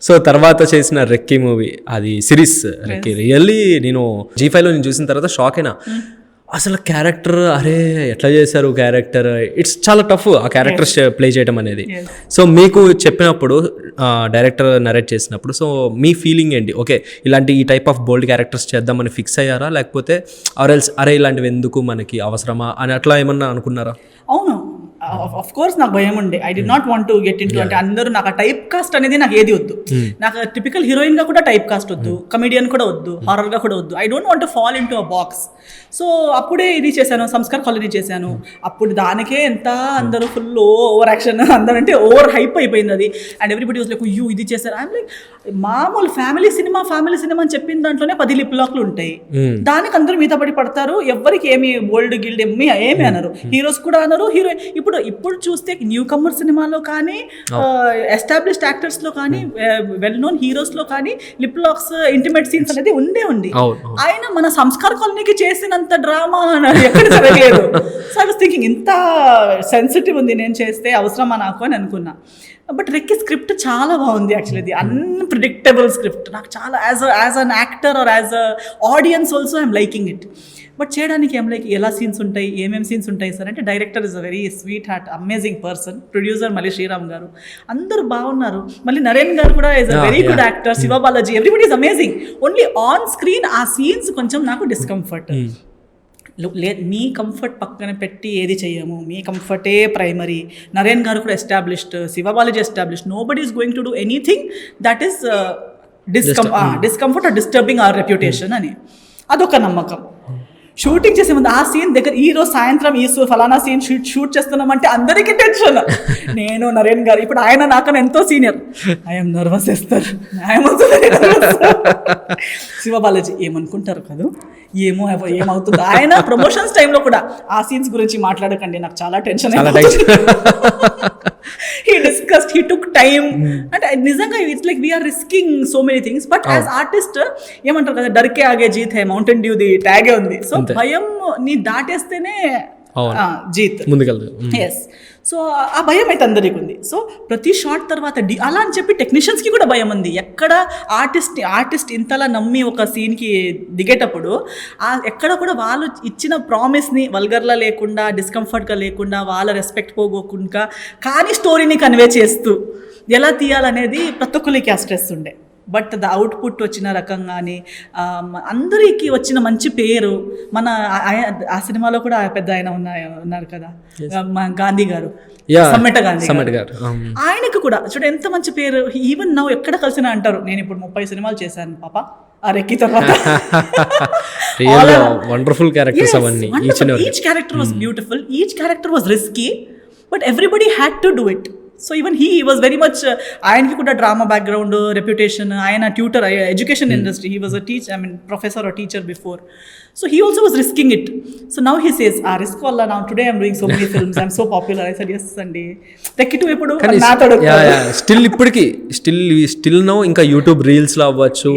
So తర్వాత చేసిన recce movie, అది సిరీస్ రెక్కీ, రియల్లీ నేను G5లో నేను చూసిన తర్వాత షాక్ అయినా. అసలు క్యారెక్టర్ అరే ఎట్లా చేశారు క్యారెక్టర్, ఇట్స్ చాలా టఫ్ ఆ క్యారెక్టర్ ప్లే చేయడం అనేది. సో మీకు చెప్పినప్పుడు డైరెక్టర్ నరేట్ చేసినప్పుడు సో మీ ఫీలింగ్ ఏంటి? ఓకే ఇలాంటి ఈ టైప్ ఆఫ్ బోల్డ్ క్యారెక్టర్స్ చేద్దామని ఫిక్స్ అయ్యారా, లేకపోతే ఆర్ఎల్స్ అరే ఇలాంటివి ఎందుకు మనకి అవసరమా అని అట్లా ఏమన్నా అనుకున్నారా? అవును, ఆఫ్ కోర్స్ నాకు భయం ఉండే. I did not want to get in to, అంటే అందరూ నాకు ఆ టైప్ కాస్ట్ అనేది నాకు ఏది వద్దు. నాకు టిపికల్ హీరోయిన్ గా కూడా టైప్ కాస్ట్ వద్దు, కమెడియన్ కూడా వద్దు, హారర్ గా కూడా వద్దు. I don't want to fall in to a box. So అప్పుడే ఇది చేశాను, సంస్కార్ కాలనీ చేశాను. అప్పుడు దానికే ఎంత అందరూ ఫుల్ ఓవర్ యాక్షన్, అందరూ అంటే ఓవర్ హైప్ అయిపోయింది అది. And everybody was like you ఇది చేశారు. ఐఎమ్ లైక్ మామూలు ఫ్యామిలీ సినిమా అని చెప్పిన దాంట్లోనే 10 లిప్ లాక్లు ఉంటాయి. దానికి అందరూ మీతో పడి పడతారు. ఎవరికి ఏమి ఓల్డ్ గిల్డ్ ఏమి అనరు, హీరోస్ కూడా అనరు. హీరోయిన్ ఇప్పుడు చూస్తే న్యూ కమర్ సినిమాలో కానీ ఎస్టాబ్లిష్డ్ యాక్టర్స్ లో కానీ వెల్ నోన్ హీరోస్ లో కానీ లిప్ లాక్స్ ఇంటిమేట్ సీన్స్ అనేది ఉంది. ఆయన మన సంస్కార్ కాలనీకి చేసినంత డ్రామా ఎక్కడ జరగలేదు. సో ఐ వాస్ థింకింగ్ ఇంత సెన్సిటివ్ ఉంది నేను చేస్తే అవసరమా నాకు అని అనుకున్నా. బట్ రెక్కీ స్క్రిప్ట్ చాలా బాగుంది యాక్చువల్లీ. ఇది అన్ప్రిడిక్టబుల్ స్క్రిప్ట్. నాకు చాలా as an actor are as a audience also I'm liking it. But చేయడానికి ఏం లైక్ ఎలా సీన్స్ ఉంటాయి, ఏమేమి సీన్స్ ఉంటాయి సార్ అంటే, director is a very sweet heart amazing person. Producer మళ్ళీ శ్రీరామ్ గారు, అందరూ బాగున్నారు. మళ్ళీ నరేన్ గారు కూడా is a very good actor. Shiva Balaji, everybody is amazing. Only on screen ఆ సీన్స్ కొంచెం నాకు డిస్కంఫర్ట్. మీ కంఫర్ట్ పక్కన పెట్టి ఏది చెయ్యము, మీ కంఫర్టే ప్రైమరీ. నరేన్ గారు కూడా established, Shiva Balaji established. Nobody is going to do anything that is discomfort or disturbing our reputation అని. అదొక నమ్మకం. షూటింగ్ చేసే ముందు ఆ సీన్ దగ్గర ఈరోజు సాయంత్రం ఈ ఫలానా సీన్ షూట్ చేస్తున్నామంటే అందరికీ టెన్షన్. నేను నరేన్ గారు, ఇప్పుడు ఆయన నాకన్నా ఎంతో సీనియర్, ఐఎమ్ నర్వస్ చేస్తారు. శివ బాలాజీ ఏమనుకుంటారు కదా, ఏమవుతుంది. ఆయన ప్రమోషన్స్ టైంలో కూడా ఆ సీన్స్ గురించి మాట్లాడకండి, నాకు చాలా tension. He discussed, he took time. అంటే నిజంగా it's like we're risking so many things. But as artist ఏమంటారు కదా, డర్కే ఆగే జీత్ హై, మౌంటైన్ డ్యూ ది ట్యాగే ఉంది. సో భయం నీ దాటేస్తేనే జీత్ ముందుకెళ్తుంది. ఎస్, సో ఆ భయం అయితే అందరికీ ఉంది. సో ప్రతి షాట్ తర్వాత అలా అని చెప్పి టెక్నీషియన్స్కి కూడా భయం ఉంది. ఎక్కడ ఆర్టిస్ట్ ఇంతలా నమ్మి ఒక సీన్కి దిగేటప్పుడు ఎక్కడ కూడా వాళ్ళు ఇచ్చిన ప్రామిస్ని వల్గర్లా లేకుండా, డిస్కంఫర్ట్గా లేకుండా, వాళ్ళ రెస్పెక్ట్ పోగోకుండా కానీ స్టోరీని కన్వే చేస్తూ ఎలా తీయాలనేది ప్రతి ఒక్కరికి ఆ స్ట్రెస్ ఉండే. బట్ ద అవుట్పుట్ వచ్చిన రకంగానే అందరికీ వచ్చిన మంచి పేరు. మన ఆ సినిమాలో కూడా పెద్ద ఆయన ఉన్నారు కదా, గాంధీ గారు, సమ్మెట గాంధీ గారు, ఆయనకు కూడా చూడ ఎంత మంచి పేరు. ఈవెన్ నౌ ఎక్కడ కలిసినా అంటారు, నేను ఇప్పుడు 30 సినిమాలు చేశాను పాప ఆ రెక్కీ తర్వాత. Each character was beautiful, each character was risky, but everybody had to do it. So even he was very much, ఆయనకి కూడా డ్రామా బ్యాక్గ్రౌండ్, రెప్యుటేషన్, ఆయన tutor, education industry, he was professor or teacher before. So he also was risking it. So now he says ఆ risk వల్ల నా today I'm doing so many films, I'm so popular. I said yes అండి. Recce ఎప్పుడు still ఇప్పటికి still no ఇంకా YouTube reels లో అవ్వచ్చు,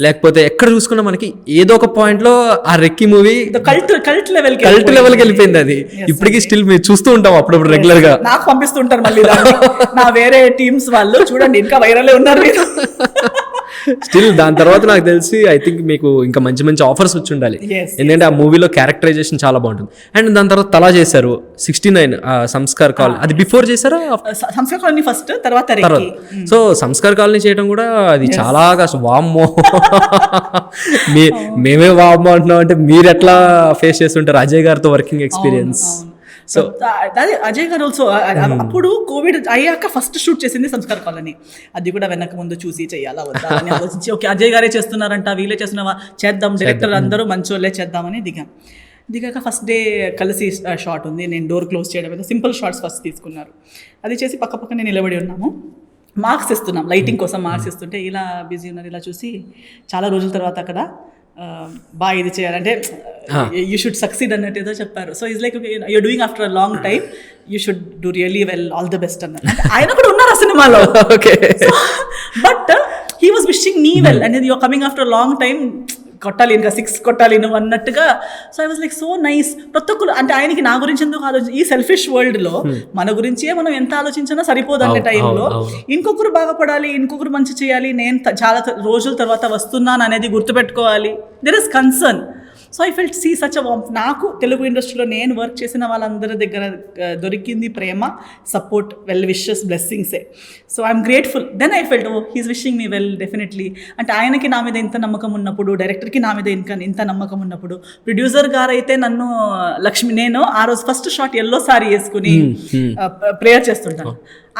లేకపోతే ఎక్కడ చూసుకున్నా మనకి ఏదో ఒక పాయింట్ లో ఆ రెక్కీ మూవీ కల్ట్ లెవెల్కి వెళ్ళిపోయింది. అది ఇప్పటికి స్టిల్ మీరు చూస్తూ ఉంటాం అప్పుడప్పుడు రెగ్యులర్ గా. నాకు పంపిస్తుంటారు మళ్ళీ నా వేరే టీమ్స్ వాళ్ళు, చూడండి ఇంకా వైరల్ ఉన్నారు మీరు. స్టిల్ దాని తర్వాత నాకు తెలిసి ఐ థింక్ మీకు ఇంకా మంచి మంచి ఆఫర్స్ వచ్చి ఉండాలి, ఎందుకంటే ఆ మూవీలో క్యారెక్టరైజేషన్ చాలా బాగుంటుంది. అండ్ దాని తర్వాత తలా చేశారు, 69 సంస్కార్ కాలనీ, అది బిఫోర్ చేశారా? సంస్కార్ కాలనీ ఫస్ట్, తర్వాత. సో సంస్కార్ కాలనీ చేయడం కూడా అది చాలా కష్టం. వామ్మో, మేమే వామ్మో అంటున్నాం అంటే మీరు ఎట్లా ఫేస్ చేస్తుంటారు అజయ్ గారితో వర్కింగ్ ఎక్స్పీరియన్స్? సో అదే అజయ్ గారు ఆల్సో అప్పుడు కోవిడ్ అయ్యాక ఫస్ట్ షూట్ చేసింది సంస్కార్ కాలనీ. అది కూడా వెనక ముందు చూసి చెయ్యాలా వద్దా అని ఆలోచించి, ఓకే అజయ్ గారే చేస్తున్నారంట, వీళ్ళే చేస్తున్నావా, చేద్దాం, డైరెక్టర్ అందరూ మంచోళ్ళే చేద్దామని దిగాక ఫస్ట్ డే కలిసి షాట్ ఉంది, నేను డోర్ క్లోజ్ చేయడం, సింపుల్ షాట్స్ ఫస్ట్ తీసుకున్నారు. అది చేసి పక్కనే నిలబడి ఉన్నాము, మార్క్స్ ఇస్తున్నాం, లైటింగ్ కోసం మార్క్స్ ఇస్తుంటే ఇలా బిజీ ఉన్నారు. ఇలా చూసి చాలా రోజుల తర్వాత అక్కడ బాగా ఇది చేయాలంటే యూ షుడ్ సక్సీడ్ అన్నట్టు ఏదో చెప్పారు. So is like your doing after a long time, you should do really well, all the best అన్నారు. ఆయన కూడా ఉన్నారు ఆ సినిమాలో, but he was wishing me well, అనేది your coming after long time, కొట్టాలి ఇంకా 6 కొట్టాలి నువ్వు అన్నట్టుగా. So I was like so nice. ప్రతి ఒక్కరు అంటే ఆయనకి నా గురించి ఎందుకు ఆలోచన, ఈ సెల్ఫిష్ వరల్డ్ లో మన గురించే మనం ఎంత ఆలోచించినా సరిపోదు అనే టైంలో ఇంకొకరు బాగుపడాలి, ఇంకొకరు మంచి చేయాలి, నేను చాలా రోజుల తర్వాత వస్తున్నాను అనేది గుర్తుపెట్టుకోవాలి. There is concern. So I felt see such a warmth. నాకు తెలుగు ఇండస్ట్రీలో నేను వర్క్ చేసిన వాళ్ళందరి దగ్గర దొరికింది ప్రేమ, సపోర్ట్, వెల్ విషెస్, బ్లెస్సింగ్సే. So I'm grateful. Then I felt he's wishing me well definitely. అంటే ఆయనకి నా మీద ఇంత నమ్మకం ఉన్నప్పుడు, డైరెక్టర్కి నా మీద ఇంత నమ్మకం ఉన్నప్పుడు, ప్రొడ్యూసర్ గారు అయితే నన్ను నేను ఆ రోజు ఫస్ట్ షాట్ ఎల్లో సారీ వేసుకుని ప్రేయర్ చేస్తుంటాను.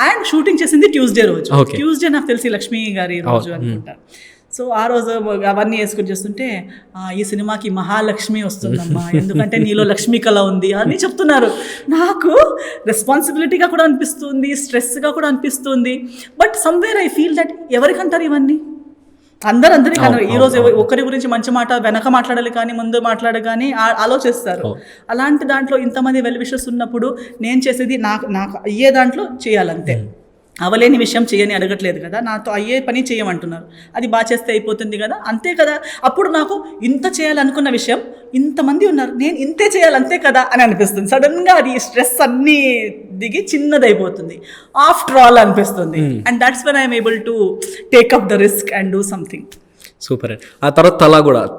ఆయన షూటింగ్ చేసింది ట్యూస్డే రోజు. ట్యూస్డే నాకు తెలిసి లక్ష్మి గారి రోజు అనుకుంటా. సో ఆ రోజు అవన్నీ వేసుకుని చేస్తుంటే ఈ సినిమాకి మహాలక్ష్మి వస్తుందమ్మా, ఎందుకంటే నీలో లక్ష్మీ కళ ఉంది అని చెప్తున్నారు. నాకు రెస్పాన్సిబిలిటీగా కూడా అనిపిస్తుంది, స్ట్రెస్గా కూడా అనిపిస్తుంది. But somewhere I feel that ఎవరికంటారు ఇవన్నీ, అందరికీ అన్నారు. ఈ రోజు ఒకరి గురించి మంచి మాట వెనక మాట్లాడాలి కానీ ముందు మాట్లాడాలి కానీ ఆలోచిస్తారు. అలాంటి దాంట్లో ఇంతమంది వెల్ విషెస్ ఉన్నప్పుడు నేను చేసేది నాకు అయ్యే దాంట్లో చేయాలంతే. అవలేని విషయం చేయని అడగట్లేదు కదా, నాతో అయ్యే పని చేయమంటున్నారు, అది బాగా చేస్తే అయిపోతుంది కదా, అంతే కదా. అప్పుడు నాకు ఇంత చేయాలనుకున్న విషయం ఇంతమంది ఉన్నారు, నేను ఇంతే చేయాలి అంతే కదా అని అనిపిస్తుంది. సడన్గా అది స్ట్రెస్ అన్నీ దిగి చిన్నదైపోతుంది, ఆఫ్టర్ ఆల్ అనిపిస్తుంది. And that's when I'm able to take up the risk and do something. Super అండి. ఆ తర్వాత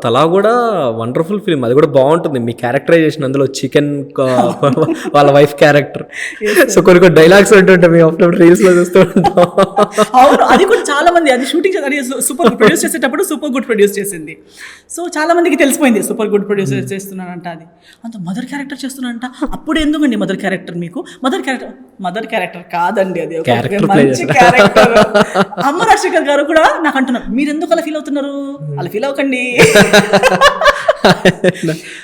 తలా కూడా వండర్ఫుల్ ఫిల్మ్, అది కూడా బాగుంటుంది. మీ క్యారెక్టరైజేషన్ అందులో చికెన్ వాళ్ళ వైఫ్ క్యారెక్టర్, సో కొన్ని డైలాగ్స్ ఉంటుంటాయి మీ ఆఫ్టర్ రీల్స్ లో చూస్తూ ఉంటాం. అవును, అది కూడా చాలా మంది అది షూటింగ్ అది సూపర్ గుడ్ ప్రొడ్యూస్ చేసేటప్పుడు సూపర్ గుడ్ ప్రొడ్యూస్ చేసింది. సో చాలా మందికి తెలిసిపోయింది సూపర్ గుడ్ ప్రొడ్యూస్ చేస్తున్నానంట, అది అంత మదర్ క్యారెక్టర్ చేస్తున్నానంట. అప్పుడు ఎందుకండి మదర్ క్యారెక్టర్ మీకు? మదర్ క్యారెక్టర్ కాదండి, అది మంచి క్యారెక్టర్. అమ్మ రాజశేఖర్ గారు కూడా నాకు అంటున్నారు, మీరు ఎందుకు అలా ఫీల్ అవుతున్నారు, అలా ఫీల్ అవ్వకండి,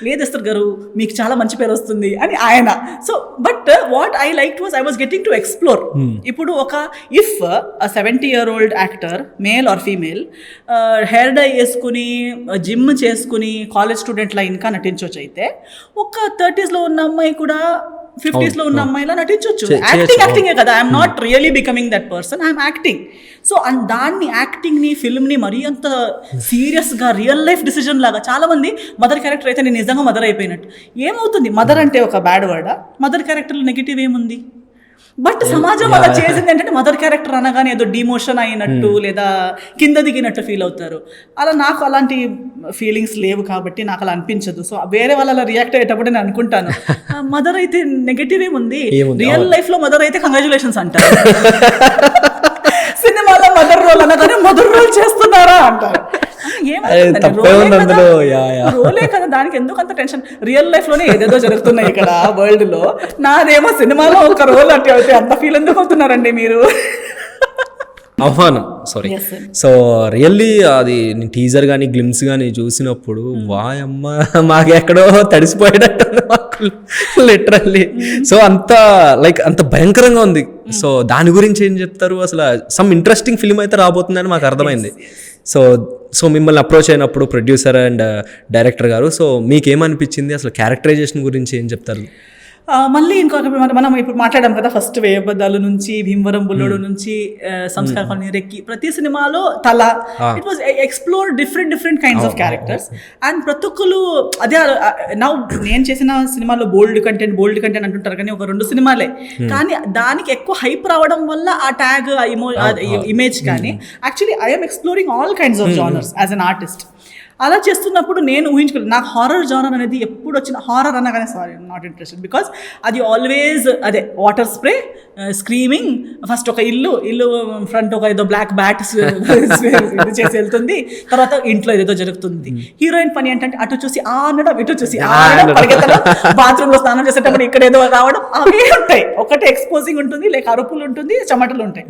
లేదు ఎస్తర్ గారు మీకు చాలా మంచి పేరు వస్తుంది అని ఆయన. So but what I like was I was getting to explore. ఇప్పుడు ఒక if 70-year-old actor male or female hair dye వేసుకుని జిమ్ చేసుకుని కాలేజ్ స్టూడెంట్ లైన్గా నటించవచ్చు, అయితే ఒక 30s లో ఉన్న అమ్మాయి కూడా 50s లో ఉన్న అమ్మాయిలా నటించవచ్చు. యాక్టింగే కదా, I'm not really becoming that person, I'm acting. So దాన్ని యాక్టింగ్ని ఫిల్మ్ని మరీ అంత సీరియస్గా రియల్ లైఫ్ డిసిజన్ లాగా చాలా మంది మదర్ క్యారెక్టర్ అయితే నేను నిజంగా మదర్ అయిపోయినట్టు. ఏమవుతుంది, మదర్ అంటే ఒక బ్యాడ్ వర్డా? మదర్ క్యారెక్టర్లో నెగిటివ్ ఏముంది? బట్ సమాజం అలా చేసింది ఏంటంటే మదర్ క్యారెక్టర్ అనగానే ఏదో డిమోషన్ అయినట్టు లేదా కింద దిగినట్టు ఫీల్ అవుతారు. అలా నాకు అలాంటి ఫీలింగ్స్ లేవు కాబట్టి నాకు అలా అనిపించదు. సో వేరే వాళ్ళు అలా రియాక్ట్ అయ్యేటప్పుడు నేను అనుకుంటాను, మదర్ అయితే నెగటివ్ ఏముంది, రియల్ లైఫ్ లో మదర్ అయితే కంగ్రాచులేషన్స్ అంటారు, సినిమాలో మదర్ రోల్ అనగానే మదర్ రోల్ చేస్తున్నారా అంటారు. రోలే కదా, దానికి ఎందుకు అంత టెన్షన్? రియల్ లైఫ్ లోనే ఏదేదో జరుగుతున్నాయి ఇక్కడ వరల్డ్ లో, నాదేమో సినిమాలో ఒక రోల్ అంటే అయితే అంత ఫీల్ ఎందుకు అవుతున్నారండి మీరు? ఆహ్వానం, సారీ. సో రియల్లీ అది టీజర్ కానీ గ్లిమ్స్ కానీ చూసినప్పుడు వాయమ్మ మాకెక్కడో తడిసిపోయేటట్టు లిటరల్లీ. సో అంత అంత భయంకరంగా ఉంది. సో దాని గురించి ఏం చెప్తారు అసలు? సమ్ ఇంట్రెస్టింగ్ ఫిల్మ్ అయితే రాబోతుందని మాకు అర్థమైంది. సో మిమ్మల్ని అప్రోచ్ అయినప్పుడు ప్రొడ్యూసర్ అండ్ డైరెక్టర్ గారు, సో మీకేమనిపించింది అసలు? క్యారెక్టరైజేషన్ గురించి ఏం చెప్తారు? మళ్ళీ ఇంకొక మనం ఇప్పుడు మాట్లాడాం కదా, ఫస్ట్ వేయబద్దాలు నుంచి భీమవరం బుల్లోడు నుంచి సంస్కార కాలనీ రెక్కి, ప్రతి సినిమాలో తల it was explore different kinds of characters. And ప్రతి ఒక్కరు అదే నేను చేసిన సినిమాలో బోల్డ్ కంటెంట్ అంటుంటారు కానీ ఒక 2 సినిమాలే, కానీ దానికి ఎక్కువ హైప్ రావడం వల్ల ఆ ట్యాగ్ ఇమేజ్ కానీ actually I'm exploring all kinds of genres as an artist. అలా చేస్తున్నప్పుడు నేను ఊహించుకోలేదు నాకు హారర్ జానర్ అనేది ఎప్పుడు వచ్చిన హారర్ అనగానే sorry I'm not interested, because అది ఆల్వేస్ అదే వాటర్ స్ప్రే, స్క్రీమింగ్, ఫస్ట్ ఒక ఇల్లు ఫ్రంట్ ఒక ఏదో బ్లాక్ బ్యాట్ చేసి వెళ్తుంది, తర్వాత ఇంట్లో ఏదో జరుగుతుంది. హీరోయిన్ పని ఏంటంటే అటు చూసి అనడం, ఇటు చూసి పరిగెత్తడం, బాత్రూమ్ లో స్నానం చేసేటప్పుడు ఇక్కడ ఏదో రావడం, అవే ఉంటాయి. ఒకటి ఎక్స్పోజింగ్ ఉంటుంది, లేక అరుపులు ఉంటుంది, చెమటలు ఉంటాయి.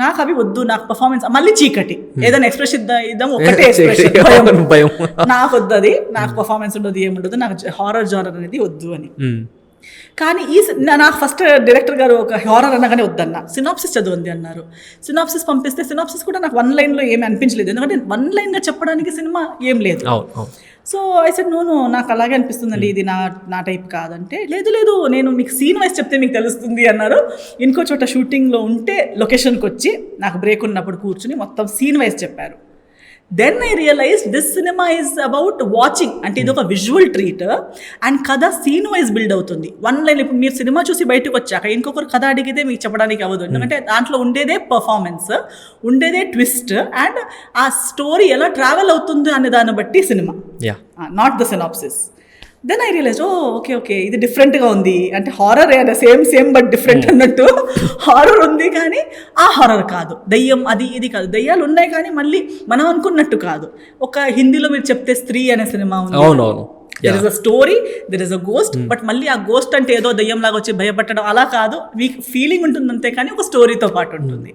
నాకు అవి వద్దు, నాకు పర్ఫార్మెన్స్ మళ్ళీ చీకటి ఏదైనా ఎక్స్ప్రెస్ ఇద్దాం, ఒకటే ఎక్స్ప్రెషన్ భయం, నాకు వద్దు, అది నాకు పర్ఫార్మెన్స్ ఉండదు, ఏముండదు, నాకు హారర్ జానర్ అనేది వద్దు అని. కానీ నాకు ఫస్ట్ డైరెక్టర్ గారు ఒక హారర్ అనగానే వద్దన్న, సినాప్సిస్ చదవండి అన్నారు. సినాప్సిస్ పంపిస్తే సినాప్సిస్ కూడా నాకు 1 లైన్లో ఏమి అనిపించలేదు, ఎందుకంటే 1 లైన్గా చెప్పడానికి సినిమా ఏం లేదు. సో ఐ సెడ్ నో నాకు అలాగే అనిపిస్తుందండి, ఇది నా టైప్ కాదంటే, లేదు నేను మీకు సీన్ వైజ్ చెప్తే మీకు తెలుస్తుంది అన్నారు. ఇంకో చోట షూటింగ్లో ఉంటే లొకేషన్కి వచ్చి నాకు బ్రేక్ ఉన్నప్పుడు కూర్చుని మొత్తం సీన్ వైజ్ చెప్పారు. Then I realize this cinema is about watching, అంటే ఇది ఒక విజువల్ ట్రీట్ అండ్ కథ సీన్ వైజ్ బిల్డ్ అవుతుంది. వన్ లైన్, ఇప్పుడు మీరు సినిమా చూసి బయటకు వచ్చాక ఇంకొకరు కథ అడిగితే మీకు చెప్పడానికి అవ్వదు, ఎందుకంటే దాంట్లో ఉండేదే పర్ఫార్మెన్స్, ఉండేదే ట్విస్ట్ అండ్ ఆ స్టోరీ ఎలా ట్రావెల్ అవుతుంది అనే దాన్ని బట్టి cinema, not the synopsis. Then I realize okay ఇది డిఫరెంట్గా ఉంది, అంటే హారర్ సేమ్ బట్ డిఫరెంట్ అన్నట్టు. హారర్ ఉంది కానీ ఆ హారర్ కాదు, దయ్యం అది ఇది కాదు, దయ్యాలు ఉన్నాయి కానీ మళ్ళీ మనం అనుకున్నట్టు కాదు. ఒక హిందీలో మీరు చెప్తే స్త్రీ అనే సినిమా ఉంది, there is a story, there is a ghost, but మళ్ళీ ఆ గోస్ట్ అంటే ఏదో దయ్యం లాగా వచ్చి భయపడడం అలా కాదు, మీకు ఫీలింగ్ ఉంటుంది అంతే కానీ ఒక స్టోరీతో పాటు ఉంటుంది.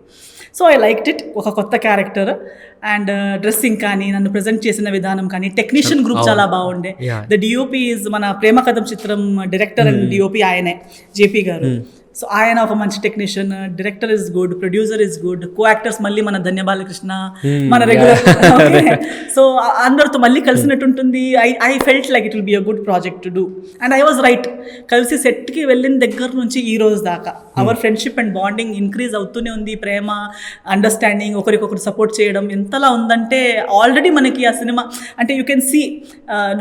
So I liked it. ఒక కొత్త క్యారెక్టర్ అండ్ డ్రెస్సింగ్ కానీ, నన్ను ప్రజెంట్ చేసిన విధానం కానీ, టెక్నీషియన్ గ్రూప్ చాలా బాగుండే. ద డిఓపి ఈజ్ మన ప్రేమ కథం చిత్రం డైరెక్టర్ అండ్ డిఓపి ఆయనే, జేపీ గారు. సో ఆయన ఒక మంచి technician, director is good, producer is good, co actors మళ్ళీ మన ధన్య బాలకృష్ణ మన రెగ్యులర్. సో అందరితో మళ్ళీ కలిసినట్టు ఉంటుంది. I felt like it will be a good project to do and I was right. కలిసి సెట్కి వెళ్ళిన దగ్గర నుంచి ఈ రోజు దాకా hour friendship and bonding increase అవుతూనే ఉంది. ప్రేమ, అండర్స్టాండింగ్, ఒకరికొకరు సపోర్ట్ చేయడం ఎంతలా ఉందంటే ఆల్రెడీ మనకి ఆ సినిమా అంటే you can see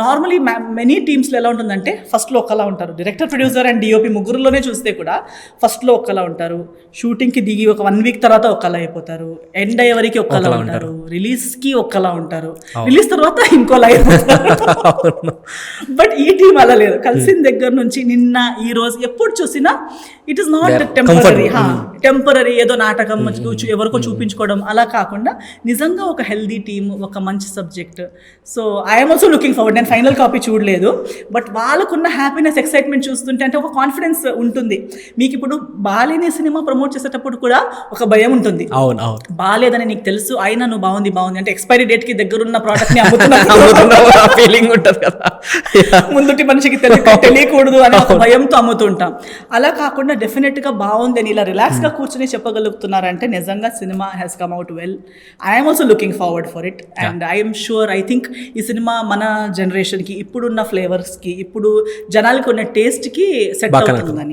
normally many టీమ్స్లో ఎలా ఉంటుందంటే ఫస్ట్లో ఒకలా ఉంటారు, డైరెక్టర్, ప్రొడ్యూసర్ అండ్ డిఓపి ముగ్గురులోనే చూస్తే కూడా ఫస్ట్లో ఒకలా ఉంటారు, షూటింగ్కి దిగి ఒక 1 వీక్ తర్వాత ఒకలా అయిపోతారు, ఎండ్ అయ్యే వరకు ఒకలా ఉంటారు, రిలీజ్కి ఒకలా ఉంటారు, రిలీజ్ తర్వాత ఇంకోలా అయిపోతారు. బట్ ఈ టీం అలా లేదు, కలిసిన దగ్గర నుంచి నిన్న ఈ రోజు ఎప్పుడు చూసినా ఇట్ ఈస్ నాట్ టెంపరరీ ఏదో నాటకం ఎవరికో చూపించుకోవడం అలా కాకుండా నిజంగా ఒక హెల్దీ టీమ్, ఒక మంచి subject. So I'm also looking forward. నేను ఫైనల్ కాపీ చూడలేదు, బట్ వాళ్ళకున్న హ్యాపీనెస్, ఎక్సైట్మెంట్ చూస్తుంటే అంటే ఒక కాన్ఫిడెన్స్ ఉంటుంది. మీకు ఇప్పుడు బాలేని సినిమా ప్రమోట్ చేసేటప్పుడు కూడా ఒక భయం ఉంటుంది, బాలేదని నీకు తెలుసు అయినా నువ్వు బాగుంది అంటే ఎక్స్పైరీ డేట్ కి దగ్గరున్న ప్రోడక్ట్ ని ఫీలింగ్ ఉంటుంది కదా, ముందుటి మనిషికి తెలియకూడదు అనే ఒక భయంతో అమ్ముతుంటాం. అలా కాకుండా డెఫినెట్ గా బాగుంది అని ఇలా రిలాక్స్ గా కూర్చొని చెప్పగలుగుతున్నారంటే నిజంగా cinema has come out well. I'm also looking forward for it and I'm sure, I think ఈ సినిమా మన జనరేషన్ కి, ఇప్పుడున్న ఫ్లేవర్స్ కి, ఇప్పుడు జనాలకి ఉన్న టేస్ట్ కి సెట్ అవుతుందని.